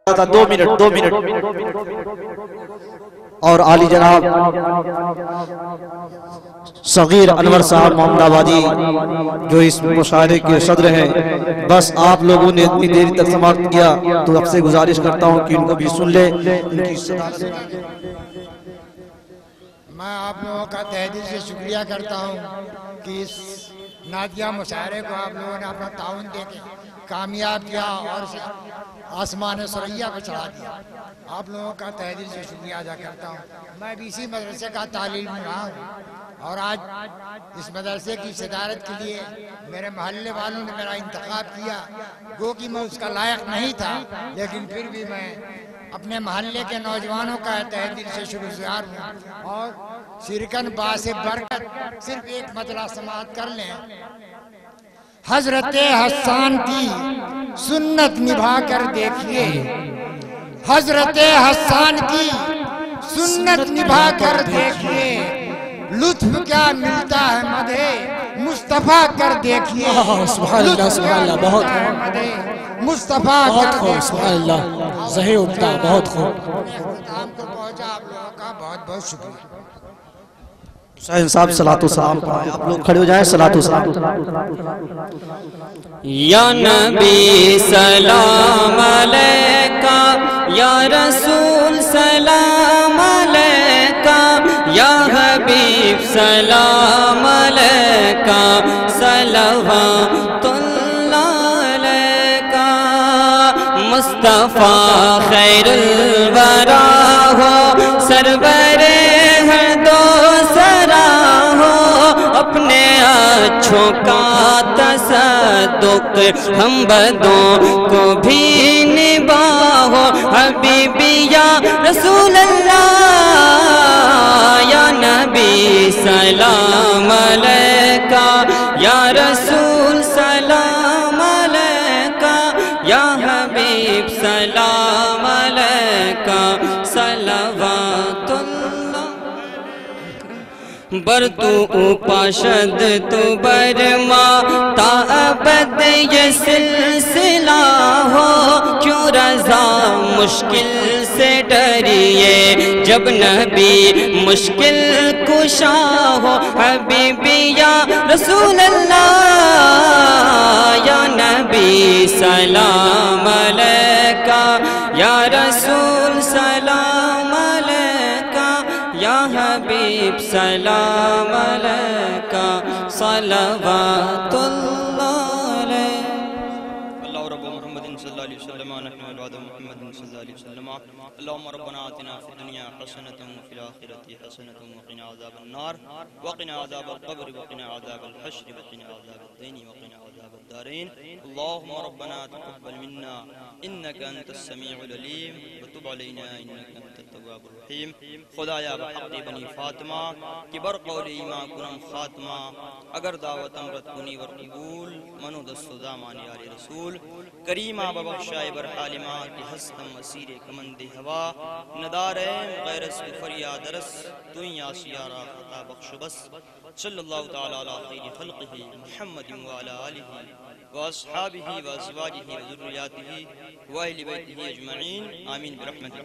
تھا 2 منٹ اور عالی جناب صغیر انور صاحب محمد آبادی جو اس مشاعرے کے صدر ہیں، بس آپ لوگوں نے اتنی دیر تک سماعت کیا تو اب سے گزارش کرتا ہوں کہ ان کو بھی سن لے۔ ان کی میں آپ لوگوں کا تہہ دل سے شکریہ کرتا ہوں کہ اس نادیہ مشاعرے کو آپ لوگوں نے اپنا تعاون دے کے کامیاب کیا اور آسمان ثریا پہ چڑھا دیا۔ آپ لوگوں کا تہہ دل سے شکریہ ادا کرتا ہوں۔ میں بھی اسی مدرسے کا طالب علم رہا ہوں اور آج اس مدرسے کی صدارت کے لیے میرے محلے والوں نے میرا انتخاب کیا، گو کہ میں اس کا لائق نہیں تھا، لیکن پھر بھی میں اپنے محلے کے نوجوانوں کا تہہ دل سے شکرگزار ہوں۔ اور شرکن باعث برکت صرف ایک مطلع سماعت کر لیں۔ حضرت حسان کی سنت نبھا کر دیکھیے، حضرت حسان کی سنت نبھا کر دیکھیے، لطف کیا ملتا ہے مدح مصطفیٰ کر دیکھیے۔ سبحان اللہ سبحان اللہ، بہت مصطفیٰ بہت خوب، سبحان اللہ، ظہیر اٹھتا، بہت خوب۔ اختتام کو پہنچا، آپ لوگوں کا بہت بہت شکریہ۔ حسین صاحب صلاۃ و سلام پڑھائیں، آپ لوگ کھڑے ہو جائیں، صلاۃ و سلام۔ یا نبی سلام علیکہ، یا رسول سلام علیکہ، یا حبیب سلام علیکہ، صلوات اللہ علیکہ۔ مصطفیٰ خیر الورا ہو، سرور ہر دو سرا ہو، اپنے اچھوں کا تصدق ہم بدوں کو بھی نباہو۔ حبیبی یا رسول اللہ، یا نبی سلام علیکہ، یا رسول سلام علیکہ، یا حبیب سلام علیکہ، صلوات اللہ۔ بر تو اوپاشد تو برما تا ابد یہ سلسلہ ہو، کیوں رضا مشکل سے ڈریے جب نبی مشکل کشا ہو۔ حبیبی یا رسول اللہ، یا نبی سلام علیکہ، یا رسول سلام علیکہ، یا حبیب سلام علیکہ، صلوات اللہ علیہ۔ اللہ رب محمد صلی اللہ علیہ وسلم، نحن اولاد محمد صلی اللہ علیہ وسلم۔ اللهم ربنا آتنا في الدنيا حسنة وفي الآخرة حسنة وقنا عذاب النار وقنا عذاب القبر وقنا عذاب الحشر وقنا عذاب الدين وقنا عذاب الدارين۔ اللهم ربنا تقبل منا إنك أنت السميع العليم وتب علينا إنك أنت التواب الرحيم۔ خدایا بحق بنی فاطمہ کی بر قول ایمان کنم خاتمہ، اگر دعوت امرت کنی ور قبول، منو دست و دامان یار رسول۔ کریمہ ببخشائے بر حالمہ کی ہستم اسیر کمند ہوا، ندارین غیر اس فریاد رس، تو ہی آسیارہ خطا بخش بس۔ صلی اللہ تعالی علی خیر خلقہ محمد وعلی آلہ واصحابہ وازواجہ وذریاتہ واہل بیتہ اجمعین، آمین برحمتہ۔